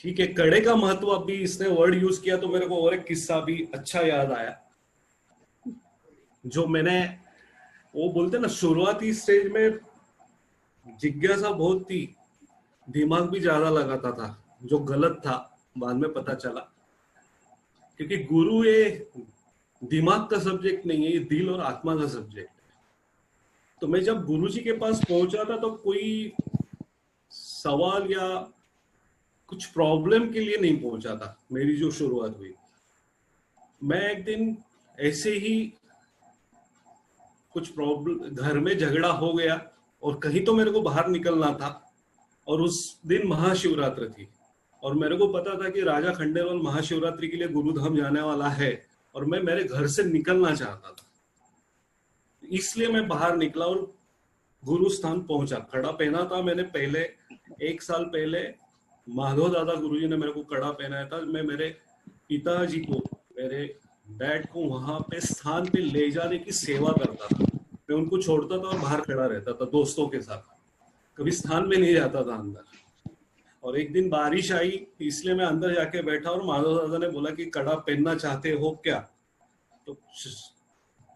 ठीक है, कड़े का महत्व अभी इसने वर्ड यूज किया तो मेरे को और एक किस्सा भी अच्छा याद आया। जो मैंने, वो बोलते ना शुरुआती स्टेज में जिज्ञासा बहुत थी, दिमाग भी ज्यादा लगाता था, जो गलत था बाद में पता चला। क्योंकि गुरु ये दिमाग का सब्जेक्ट नहीं है, ये दिल और आत्मा का सब्जेक्ट है। तो मैं जब गुरु जी के पास पहुंचा था तो कोई सवाल या कुछ प्रॉब्लम के लिए नहीं पहुंचा था। मेरी जो शुरुआत हुई, मैं एक दिन ऐसे ही कुछ प्रॉब्लम, घर में झगड़ा हो गया और कहीं तो मेरे को बाहर निकलना था। और उस दिन महाशिवरात्रि थी और मेरे को पता था कि राजा खंडेलवाल महाशिवरात्रि के लिए गुरुधाम जाने वाला है और मैं मेरे घर से निकलना चाहता था। इसलिए मैं बाहर निकला और गुरु स्थान पहुंचा। कड़ा पहना था मैंने पहले, 1 साल पहले माधव दादा गुरुजी ने मेरे को कड़ा पहनाया था। मैं मेरे पिताजी को, मेरे डैड को वहां पे स्थान पे ले जाने की सेवा करता था। मैं उनको छोड़ता था और बाहर खड़ा रहता था दोस्तों के साथ, कभी स्थान में नहीं जाता था अंदर। और एक दिन बारिश आई इसलिए मैं अंदर जाके बैठा और माधव दादा ने बोला कि कड़ा पहनना चाहते हो क्या। तो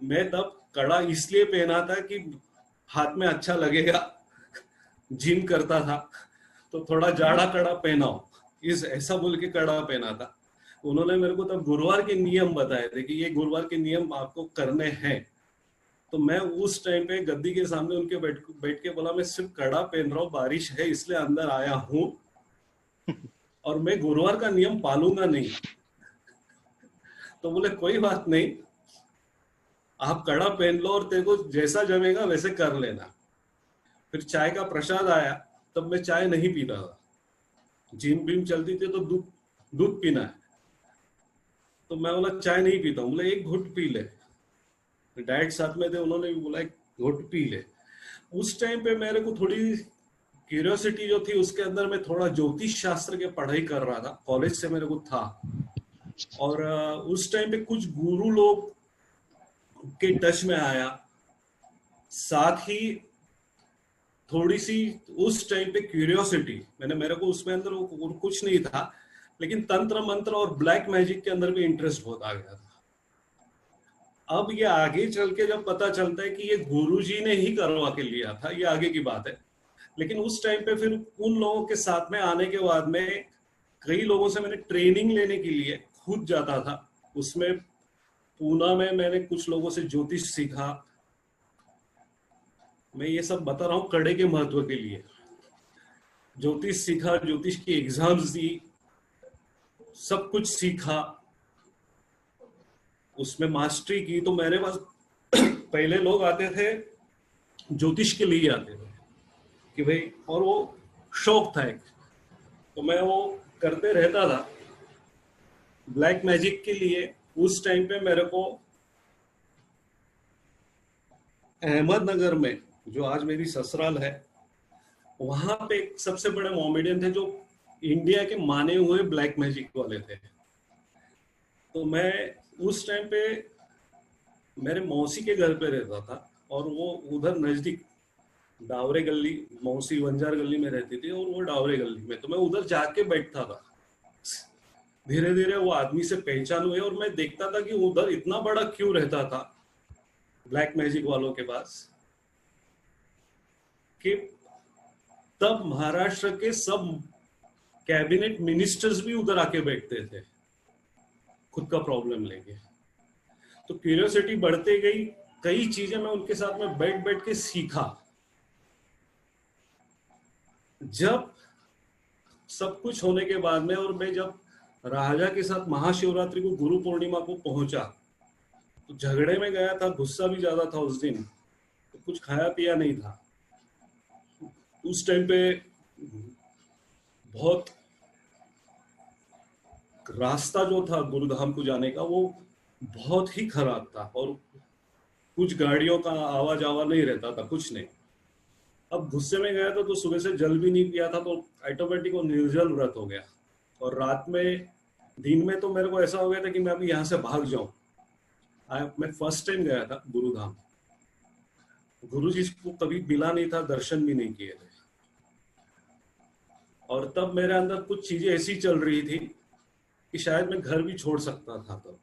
मैं तब कड़ा इसलिए पहना था कि हाथ में अच्छा लगेगा, जिम करता था तो थोड़ा जाड़ा कड़ा पहनाओ, इस ऐसा बोल के कड़ा पहना था। उन्होंने मेरे को तब गुरुवार के नियम बताए थे कि ये गुरुवार के नियम आपको करने हैं। तो मैं उस टाइम पे गद्दी के सामने उनके बैठ के बोला मैं सिर्फ कड़ा पहन रहा हूँ, बारिश है इसलिए अंदर आया हूं और मैं गुरुवार का नियम पालूंगा नहीं। तो बोले कोई बात नहीं, आप कड़ा पहन लो और तेरे को जैसा जमेगा वैसे कर लेना। फिर चाय का प्रसाद आया, तब मैं चाय नहीं पीता था, जिम बीम चलती थी तो दूध दूध पीना है। तो मैं बोला चाय नहीं पीता हूँ। बोले एक घुट पी ले। डैड साथ में थे, उन्होंने भी बोला एक घुट पी ले। उस टाइम पे मेरे को थोड़ी क्यूरियोसिटी जो थी उसके अंदर, मैं थोड़ा ज्योतिष शास्त्र के पढ़ाई कर रहा था, कॉलेज से मेरे को था। और उस टाइम पे कुछ गुरु लोग के टच में आया, साथ ही थोड़ी सी उस टाइम पे क्यूरियोसिटी, मैंने मेरे को उसमें अंदर वो कुछ नहीं था, लेकिन तंत्र मंत्र और ब्लैक मैजिक के अंदर भी इंटरेस्ट बहुत आ गया था। अब ये आगे चल के जब पता चलता है कि ये गुरुजी ने ही करवा के लिया था, ये आगे की बात है। लेकिन उस टाइम पे फिर उन लोगों के साथ में आने के बाद में कई लोगों से मैंने ट्रेनिंग लेने के लिए खुद जाता था। उसमें पूना में मैंने कुछ लोगों से ज्योतिष सीखा। मैं ये सब बता रहा हूँ कड़े के महत्व के लिए। ज्योतिष सीखा, ज्योतिष की एग्जाम्स दी, सब कुछ सीखा, उसमें मास्टरी की। तो मेरे पास पहले लोग आते थे ज्योतिष के लिए आते थे कि भाई, और वो शौक था एक, तो मैं वो करते रहता था ब्लैक मैजिक के लिए। उस टाइम पे मेरे को अहमदनगर में, जो आज मेरी ससुराल है, वहां पे एक सबसे बड़े मोमेडियन थे जो इंडिया के माने हुए ब्लैक मैजिक वाले थे। तो मैं उस टाइम पे मेरे मौसी के घर पे रहता था और वो उधर नजदीक डावरे गली, मौसी वंजार गली में रहती थी और वो डावरे गली में, तो मैं उधर जाके बैठता था। धीरे धीरे वो आदमी से पहचान हुई और मैं देखता था कि उधर इतना बड़ा क्यों रहता था ब्लैक मैजिक वालों के पास, कि तब महाराष्ट्र के सब कैबिनेट मिनिस्टर्स भी उधर आके बैठते थे खुद का प्रॉब्लम लेके। तो क्यूरियोसिटी बढ़ते गई, कई चीजें मैं उनके साथ में बैठ बैठ के सीखा। जब सब कुछ होने के बाद में, और मैं जब राजा के साथ महाशिवरात्रि को, गुरु पूर्णिमा को पहुंचा, तो झगड़े में गया था, गुस्सा भी ज्यादा था उस दिन, तो कुछ खाया पिया नहीं था। उस टाइम पे बहुत रास्ता जो था गुरुधाम को जाने का वो बहुत ही खराब था और कुछ गाड़ियों का आवा जावा नहीं रहता था, कुछ नहीं। अब गुस्से में गया था तो सुबह से जल भी नहीं पिया था, तो ऑटोमेटिक वो निर्जल व्रत हो गया। और रात में, दिन में तो मेरे को ऐसा हो गया था कि मैं अभी यहाँ से भाग जाऊं। मैं फर्स्ट टाइम गया था गुरुधाम, गुरु जी को कभी मिला नहीं था, दर्शन भी नहीं किए थे। और तब मेरे अंदर कुछ चीजें ऐसी चल रही थी कि शायद मैं घर भी छोड़ सकता था। तब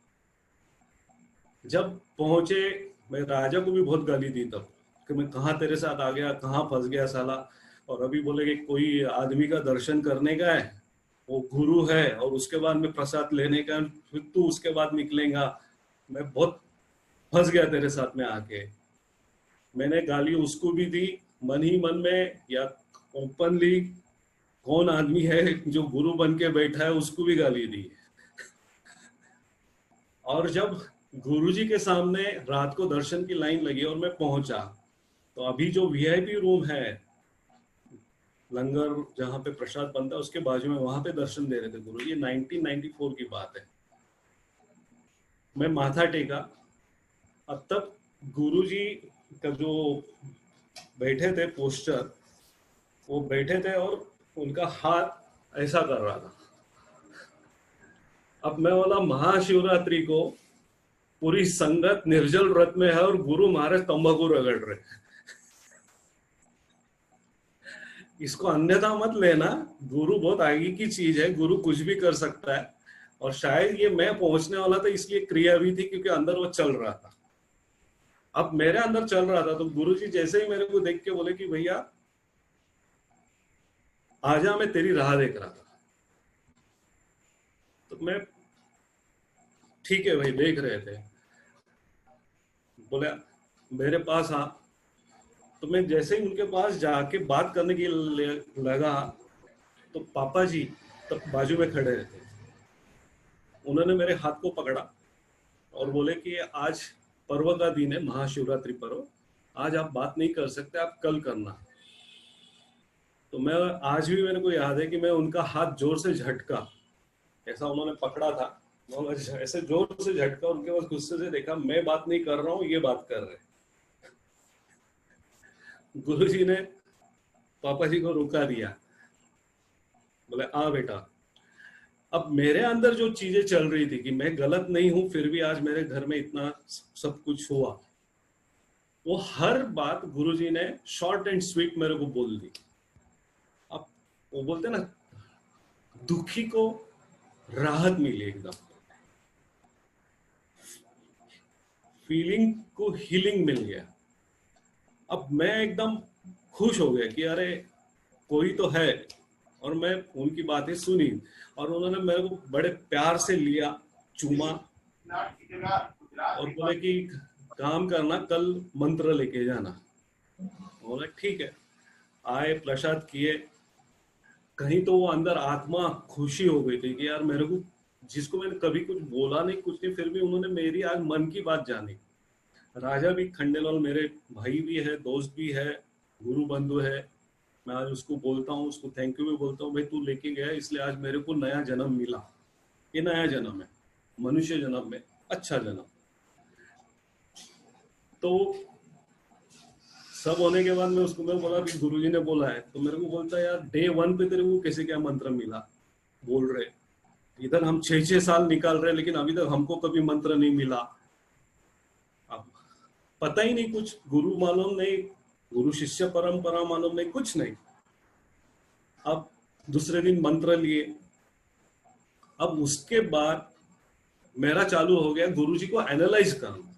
जब पहुंचे, मैं राजा को भी बहुत गाली दी तब कि मैं कहाँ तेरे साथ आ गया, कहाँ फंस गया साला। और अभी बोले कि कोई आदमी का दर्शन करने का है, वो गुरु है, और उसके बाद में प्रसाद लेने का, फिर तू उसके बाद निकलेगा। मैं बहुत फंस गया तेरे साथ में आके। मैंने गाली उसको भी दी मन ही मन में या ओपनली। कौन आदमी है जो गुरु बन के बैठा है, उसको भी गाली दी। और जब गुरुजी के सामने रात को दर्शन की लाइन लगी और मैं पहुंचा, तो अभी जो वीआईपी रूम है, लंगर जहाँ पे प्रसाद बनता है उसके बाजू में, वहां पे दर्शन दे रहे थे गुरु। ये 1994 की बात है। मैं माथा टेका। अब तक गुरुजी का जो बैठे थे पोस्टर, वो बैठे थे और उनका हाथ ऐसा कर रहा था। अब मैं बोला महाशिवरात्रि को पूरी संगत निर्जल व्रत में है और गुरु महाराज तंबाकू रगड़ रहे। इसको अन्यथा मत लेना, गुरु बहुत आगे की चीज है, गुरु कुछ भी कर सकता है। और शायद ये मैं पहुंचने वाला था इसलिए क्रिया भी थी, क्योंकि अंदर वो चल रहा था। अब मेरे अंदर चल रहा था, तो गुरुजी जैसे ही मेरे को देख के बोले कि भैया आजा, मैं तेरी राह देख रहा था। तो मैं, ठीक है भाई, देख रहे थे। बोले मेरे पास आ। तो मैं जैसे ही उनके पास जाके बात करने के लिए लगा, तो पापा जी तब बाजू में खड़े रहते। उन्होंने मेरे हाथ को पकड़ा और बोले कि आज पर्व का दिन है, महाशिवरात्रि पर्व, आज आप बात नहीं कर सकते, आप कल करना। तो मैं, आज भी मेरे को याद है कि मैं उनका हाथ जोर से झटका, ऐसा उन्होंने पकड़ा था, मैं ऐसे जोर से झटका, उनके पास गुस्से से देखा, मैं बात नहीं कर रहा हूँ, ये बात कर रहे। गुरुजी ने पापा जी को रुका दिया, बोले आ बेटा। अब मेरे अंदर जो चीजें चल रही थी कि मैं गलत नहीं हूं, फिर भी आज मेरे घर में इतना सब कुछ हुआ, वो हर बात गुरुजी ने शॉर्ट एंड स्वीट मेरे को बोल दी। अब वो बोलते ना, दुखी को राहत मिली एकदम, फीलिंग को हीलिंग मिल गया। अब मैं एकदम खुश हो गया कि अरे कोई तो है। और मैं उनकी बातें सुनी, और उन्होंने मेरे को बड़े प्यार से लिया, चूमा, और बोले कि काम करना, कल मंत्र लेके जाना। बोला ठीक है। आए, प्रसाद किए। कहीं तो वो अंदर आत्मा खुशी हो गई थी कि यार मेरे को, जिसको मैंने कभी कुछ बोला नहीं, कुछ नहीं, फिर भी उन्होंने मेरी आज मन की बात जानी। राजा भी खंडेलवाल मेरे भाई भी है, दोस्त भी है, गुरु बंधु है। मैं आज उसको बोलता हूँ, उसको थैंक यू भी बोलता हूँ, भाई तू लेके गया इसलिए आज मेरे को नया जन्म मिला। ये नया जन्म है, मनुष्य जन्म में, अच्छा जन्म। तो सब होने के बाद में उसको मैं बोला कि गुरुजी ने बोला है, तो मेरे को बोलता है यार डे वन पे तेरे को कैसे क्या मंत्र मिला, बोल रहे इधर हम 6-6 साल निकाल रहे, लेकिन अभी तक हमको कभी मंत्र नहीं मिला। अब पता ही नहीं, कुछ गुरु मालूम नहीं, गुरु शिष्य परंपरा मालूम नहीं, कुछ नहीं। अब दूसरे दिन मंत्र लिए। अब उसके बाद मेरा चालू हो गया गुरुजी को एनालाइज करना,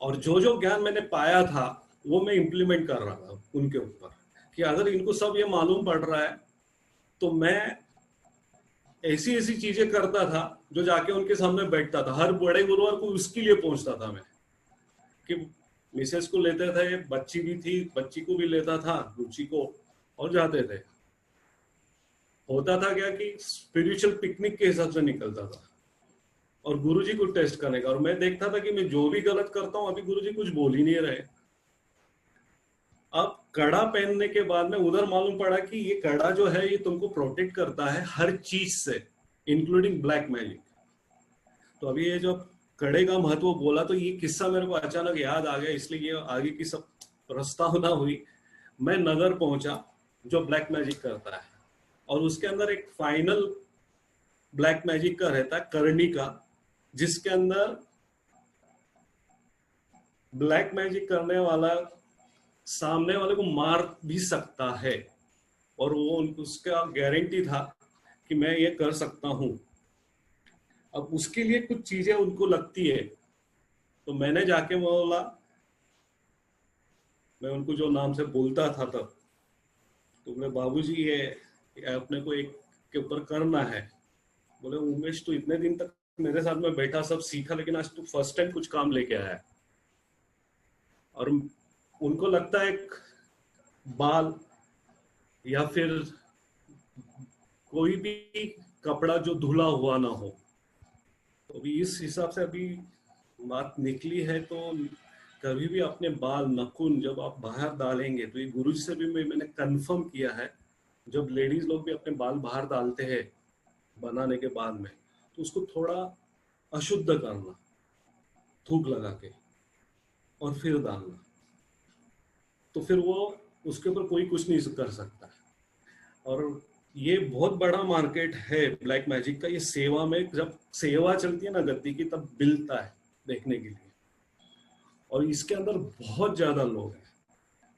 और जो जो ज्ञान मैंने पाया था वो मैं इंप्लीमेंट कर रहा था उनके ऊपर, कि अगर इनको सब ये मालूम पड़ रहा है, तो मैं ऐसी ऐसी चीजें करता था जो जाके उनके सामने बैठता था। हर बड़े गुरुवार को उसके लिए पहुंचता था मैं, कि मिसेस को लेते थे, बच्ची भी थी, बच्ची को भी लेता था, रुचि को, और जाते थे। होता था क्या कि स्पिरिचुअल पिकनिक के हिसाब से निकलता था, और गुरुजी को टेस्ट करने का। और मैं देखता था कि मैं जो भी गलत करता हूं, अभी गुरुजी कुछ बोल ही नहीं रहे। अब कड़ा पहनने के बाद में उधर मालूम पड़ा कि ये कड़ा जो है ये तुमको प्रोटेक्ट करता है हर चीज से, इंक्लूडिंग ब्लैक मैजिक। तो अभी ये जो कड़े का महत्व बोला, तो ये किस्सा मेरे को अचानक याद आ गया, इसलिए ये आगे की सब प्रस्तावना हुई। मैं नगर पहुंचा जो ब्लैक मैजिक करता है, और उसके अंदर एक फाइनल ब्लैक मैजिक का रहता है, करनी का, जिसके अंदर ब्लैक मैजिक करने वाला सामने वाले को मार भी सकता है। और वो उसका गारंटी था कि मैं ये कर सकता हूँ। अब उसके लिए कुछ चीजें उनको लगती है, तो मैंने जाके बोला, मैं उनको जो नाम से बोलता था तब, तो बोले बाबूजी ये अपने को एक के ऊपर करना है। बोले उमेश तू इतने दिन तक मेरे साथ में बैठा, सब सीखा, लेकिन आज तू फर्स्ट टाइम कुछ काम लेके आया है। और उनको लगता है बाल या फिर कोई भी कपड़ा जो धुला हुआ ना हो, तो अभी इस हिसाब से अभी बात निकली है। तो कभी भी अपने बाल नाखून जब आप बाहर डालेंगे, तो ये गुरुजी से भी मैंने कंफर्म किया है, जब लेडीज लोग भी अपने बाल बाहर डालते हैं बनाने के बाद में, तो उसको थोड़ा अशुद्ध करना, थूक लगा के, और फिर डालना, तो फिर वो उसके ऊपर कोई कुछ नहीं कर सकता। और ये बहुत बड़ा मार्केट है ब्लैक मैजिक का। ये सेवा में, जब सेवा चलती है ना गद्दी की, तब मिलता है देखने के लिए। और इसके अंदर बहुत ज्यादा लोग हैं,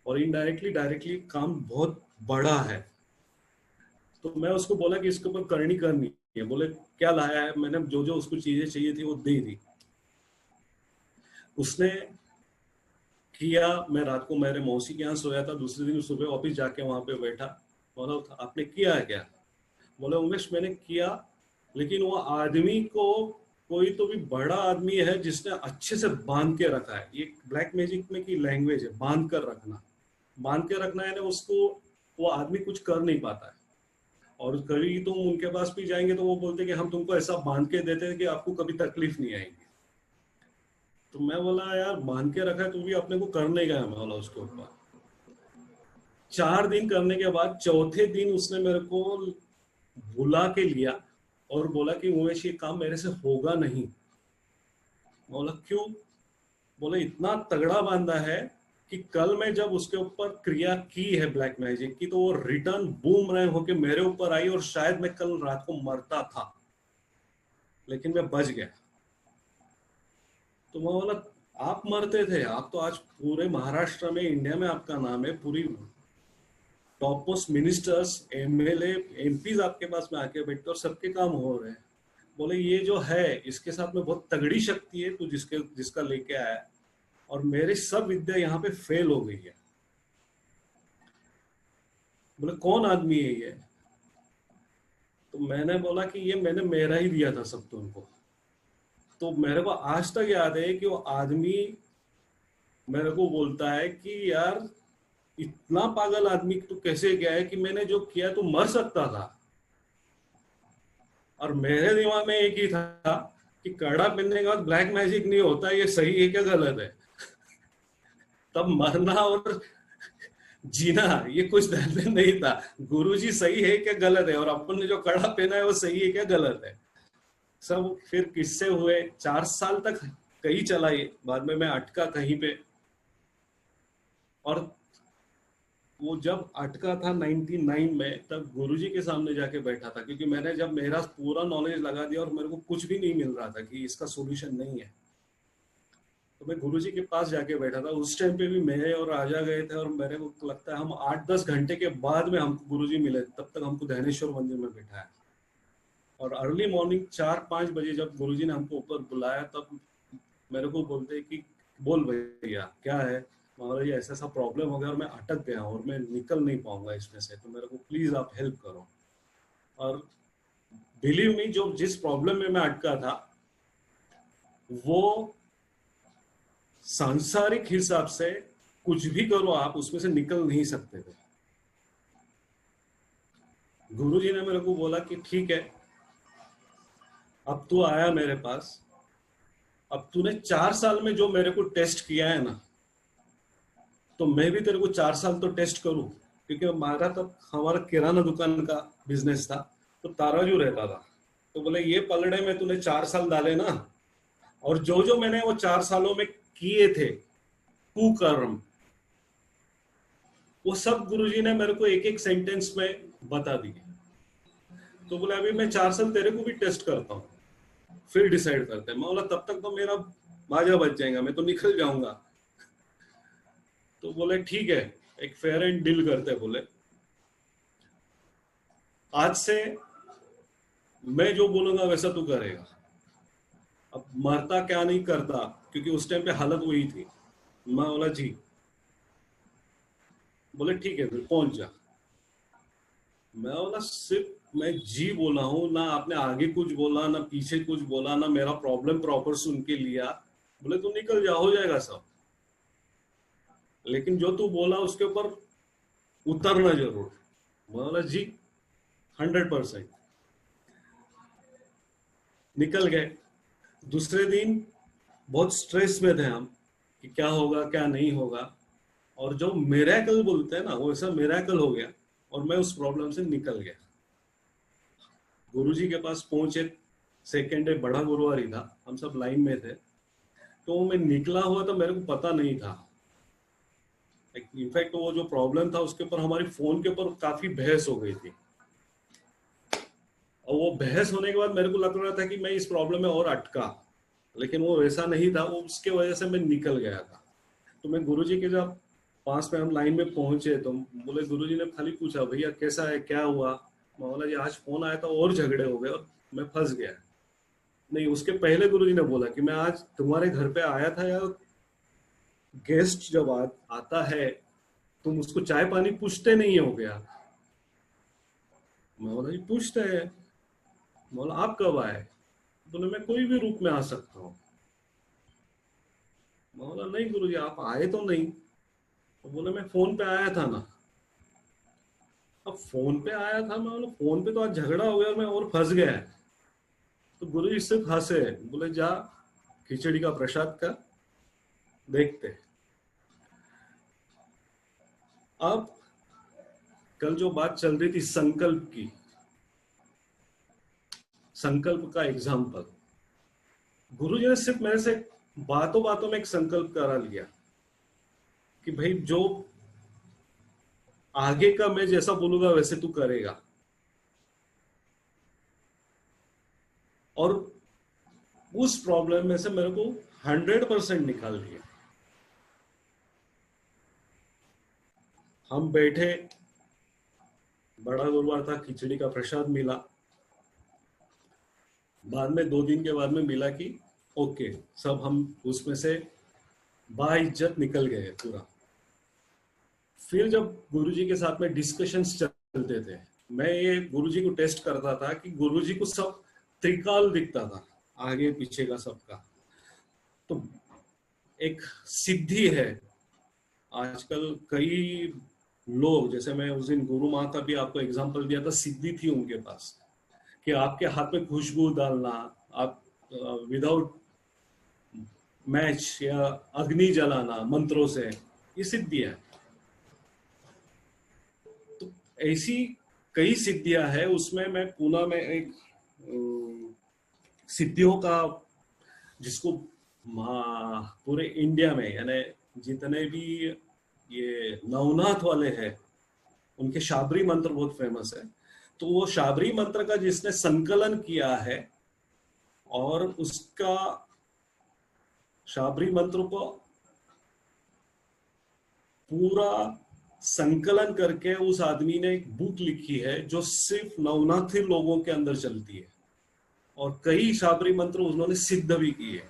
और इनडायरेक्टली डायरेक्टली काम बहुत बड़ा है। तो मैं उसको बोला कि इसके ऊपर करनी करनी है। बोले क्या लाया है? मैंने जो जो उसको चीजें चाहिए थी वो दे दी। उसने किया। मैं रात को मेरे मौसी के यहाँ सोया था, दूसरे दिन सुबह ऑफिस जाके वहां पे बैठा। बोला आपने किया है क्या? बोले उमेश मैंने किया, लेकिन वो आदमी को, कोई तो भी बड़ा आदमी है जिसने अच्छे से बांध के रखा है। ये ब्लैक मैजिक में की लैंग्वेज है, बांध कर रखना। बांध के रखना है ना उसको, वो आदमी कुछ कर नहीं पाता है। और कभी तुम उनके पास भी जाएंगे तो वो बोलते कि हम तुमको ऐसा बांध के देते हैं कि आपको कभी तकलीफ नहीं आएगी। तो मैं बोला यार बांध के रखा है तो भी अपने को करने का है। मैं बोला उसके ऊपर 4 दिन करने के बाद चौथे दिन उसने मेरे को बुला के लिया और बोला कि उमेश ये काम मेरे से होगा नहीं। बोला क्यों? बोले इतना तगड़ा बांधा है कि कल मैं जब उसके ऊपर क्रिया की है ब्लैक मैजिक की, तो वो रिटर्न बूम रहे होके मेरे ऊपर आई, और शायद मैं कल रात को मरता था, लेकिन मैं बच गया। तो मैं बोला आप मरते थे? आप तो आज पूरे महाराष्ट्र में, इंडिया में आपका नाम है, पूरी top most ministers, MLA, MPs आपके पास में आके बैठते और सबके काम हो रहे हैं। बोले ये जो है इसके साथ में बहुत तगड़ी शक्ति है, तू जिसका लेके आया, और मेरी सब विद्या यहाँ पे फेल हो गई है। बोले कौन आदमी है ये? तो मैंने बोला कि ये मैंने मेरा ही दिया था सब तुमको। तो मेरे को आज तक याद है कि वो आदमी मेरे को बोलता है कि यार इतना पागल आदमी तू कैसे गया है कि मैंने जो किया तू मर सकता था। और मेरे दिमाग में एक ही था कि कड़ा पहनने के बाद ब्लैक मैजिक नहीं होता, ये सही है क्या गलत है? तब मरना और जीना ये कुछ ध्यान में नहीं था। गुरुजी सही है क्या गलत है, और अपन ने जो कड़ा पहना है वो सही है क्या गलत है। सब फिर किस्से हुए। 4 साल तक कहीं चला ये, बाद में मैं अटका कहीं पे। और वो जब अटका था 99 में, तब गुरुजी के सामने जाके बैठा था, क्योंकि मैंने जब मेरा पूरा नॉलेज लगा दिया और मेरे को कुछ भी नहीं मिल रहा था कि इसका सोल्यूशन नहीं है, तो मैं गुरुजी के पास जाके बैठा था। उस टाइम पे भी मैं और राजा गए थे, और मेरे को लगता है हम 8-10 घंटे के बाद में हमको गुरुजी मिले, तब तक हमको ध्यानेश्वर मंदिर में बैठाया। और अर्ली मॉर्निंग 4-5 बजे जब गुरुजी ने हमको ऊपर बुलाया, तब मेरे को बोलते कि बोल भैया क्या है? महाराज जी ऐसा ऐसा प्रॉब्लम हो गया और मैं अटक गया और मैं निकल नहीं पाऊंगा इसमें से, तो मेरे को प्लीज आप हेल्प करो। और बिलीव मी, जो जिस प्रॉब्लम में मैं अटका था वो सांसारिक हिसाब से कुछ भी करो आप, उसमें से निकल नहीं सकते थे। गुरुजी ने मेरे को बोला कि ठीक है, अब तू आया मेरे पास, अब तूने 4 साल में जो मेरे को टेस्ट किया है ना, तो मैं भी तेरे को 4 साल तो टेस्ट करूं। क्योंकि हमारा तब हमारा किराना दुकान का बिजनेस था, तो ताराजू रहता था। तो बोले ये पलड़े में तूने 4 साल डाले ना, और जो जो मैंने वो 4 सालों में किए थे कुकर्म, वो सब गुरुजी ने मेरे को एक एक सेंटेंस में बता दिए। तो बोले अभी मैं 4 साल तेरे को भी टेस्ट करता हूँ, फिर डिसाइड करते हैं। मैं बोला तब तक तो मेरा बाजा बच जाएगा, मैं तो निकल जाऊंगा। तो बोले ठीक है, एक फेयर एंड डील करते। बोले आज से मैं जो बोलूंगा वैसा तू करेगा। अब मरता क्या नहीं करता, क्योंकि उस टाइम पे हालत वही थी। मैं बोला जी। बोले ठीक है फिर पहुंच जा। मैं बोला सिर्फ मैं जी बोला हूं ना, आपने आगे कुछ बोला ना पीछे कुछ बोला ना, मेरा प्रॉब्लम प्रॉपर सुन के लिया। बोले तू निकल जा, हो जाएगा सब, लेकिन जो तू बोला उसके ऊपर उतरना जरूर। मैं बोला जी, 100%। निकल गए। दूसरे दिन बहुत स्ट्रेस में थे हम कि क्या होगा क्या नहीं होगा। और जो मिरेकल बोलते हैं ना, वो ऐसा मिरेकल हो गया और मैं उस प्रॉब्लम से निकल गया। गुरुजी के पास पहुंचे, सेकेंड डे बड़ा गुरुवार ही था, हम सब लाइन में थे। तो मैं निकला हुआ तो मेरे को पता नहीं था। इनफैक्ट वो जो प्रॉब्लम था उसके ऊपर हमारी फोन के ऊपर काफी बहस हो गई थी। और वो बहस होने के बाद मेरे को लग रहा था कि मैं इस प्रॉब्लम में और अटका, लेकिन वो वैसा नहीं था। वो उसके वजह से मैं निकल गया था। तो मैं गुरुजी के जब पास में हम लाइन में पहुंचे तो बोले, गुरुजी ने खाली पूछा भैया कैसा है क्या हुआ। मैं बोला जी आज फोन आया था और झगड़े हो गए और मैं फंस गया। नहीं, उसके पहले गुरुजी ने बोला कि मैं आज तुम्हारे घर पे आया था यार, गेस्ट जब आता है तुम उसको चाय पानी पूछते नहीं हो गया। मैं बोला जी पूछते हैं। बोला आप कब आए। बोले मैं कोई भी रूप में आ सकता हूँ। मैं बोला नहीं गुरुजी आप आए तो नहीं। तो बोले मैं फोन पे आया था ना। अब फोन पे आया था, मैं बोला फोन पे तो आज झगड़ा हो गया मैं और फंस गया है। तो गुरुजी सिर्फ हंसे, बोले जा खिचड़ी का प्रसाद का देखते हैं। अब कल जो बात चल रही थी संकल्प की, संकल्प का एग्जाम्पल, गुरुजी ने सिर्फ मेरे से बातों बातों में एक संकल्प करा लिया कि भाई जो आगे का मैं जैसा बोलूंगा वैसे तू करेगा। और उस प्रॉब्लम में से मेरे को 100% निकाल दिया। हम बैठे, बड़ा गुरुवार था, खिचड़ी का प्रसाद मिला। बाद में 2 दिन के बाद में मिला कि ओके, सब हम उसमें से बाइज्जत निकल गए पूरा। फिर जब गुरुजी के साथ में डिस्कशंस चलते थे, मैं ये गुरुजी को टेस्ट करता था कि गुरुजी को सब त्रिकाल दिखता था, आगे पीछे का सबका। तो एक सिद्धि है, आजकल कई लोग, जैसे मैं उस दिन गुरु माँ का भी आपको एग्जांपल दिया था, सिद्धि थी उनके पास कि आपके हाथ में खुशबू डालना, आप विदाउट मैच या अग्नि जलाना मंत्रों से, ये सिद्धि है। तो ऐसी कई सिद्धियां हैं। उसमें मैं पूना में एक सिद्धियों का, जिसको पूरे इंडिया में यानी जितने भी ये नवनाथ वाले हैं उनके शाबरी मंत्र बहुत फेमस है। तो वो शाबरी मंत्र का जिसने संकलन किया है और उसका शाबरी मंत्र को पूरा संकलन करके उस आदमी ने एक बुक लिखी है जो सिर्फ नवनाथी लोगों के अंदर चलती है। और कई शाबरी मंत्र उन्होंने सिद्ध भी किए।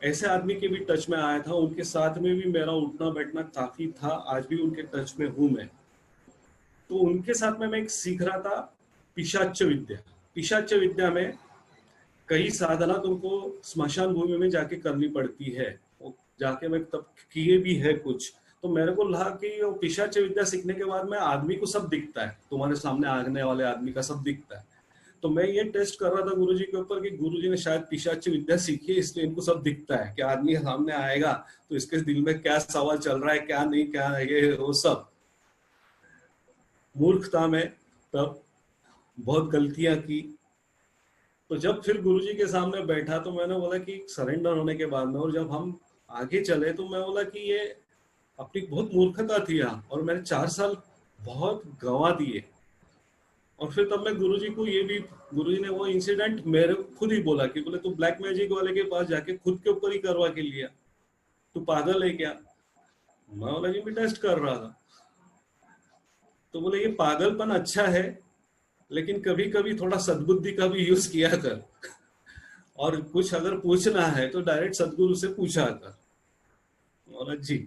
ऐसे आदमी के भी टच में आया था, उनके साथ में भी मेरा उठना बैठना काफी था, आज भी उनके टच में हूं मैं। तो उनके साथ में मैं एक सीख रहा था पिशाच्य विद्या। पिशाच्य विद्या में कई साधना तुमको स्मशान भूमि में जाके करनी पड़ती है। वो जाके मैं तब किए भी है कुछ। तो मेरे को लगा कि वो पिशाच्य विद्या सीखने के बाद में आदमी को सब दिखता है, तुम्हारे सामने आगने वाले आदमी का सब दिखता है। तो मैं ये टेस्ट कर रहा था गुरुजी के ऊपर कि गुरुजी ने शायद पिशाच्य विद्या सीखी है, इसलिए इनको सब दिखता है कि आदमी सामने आएगा तो इसके दिल में क्या सवाल चल रहा है क्या नहीं, क्या है ये वो सब। मूर्खता में तब बहुत गलतियां की। तो जब फिर गुरुजी के सामने बैठा तो मैंने बोला कि सरेंडर होने के बाद में, और जब हम आगे चले तो मैं बोला कि ये अपनी बहुत मूर्खता थी यहाँ, और मैंने 4 साल बहुत गंवा दिए। और फिर तब मैं गुरुजी को ये भी, गुरुजी ने वो इंसिडेंट मेरे खुद ही बोला कि बोले तू ब्लैक मैजिक वाले के पास जाके खुद के ऊपर ही करवा के लिया, तू पागल है क्या। मैं बोला जी मैं टेस्ट कर रहा था। तो बोले ये पागलपन अच्छा है, लेकिन कभी कभी थोड़ा सद्बुद्धि का भी यूज किया कर, और कुछ अगर पूछना है तो डायरेक्ट सदगुरु से पूछा कर। बोला जी।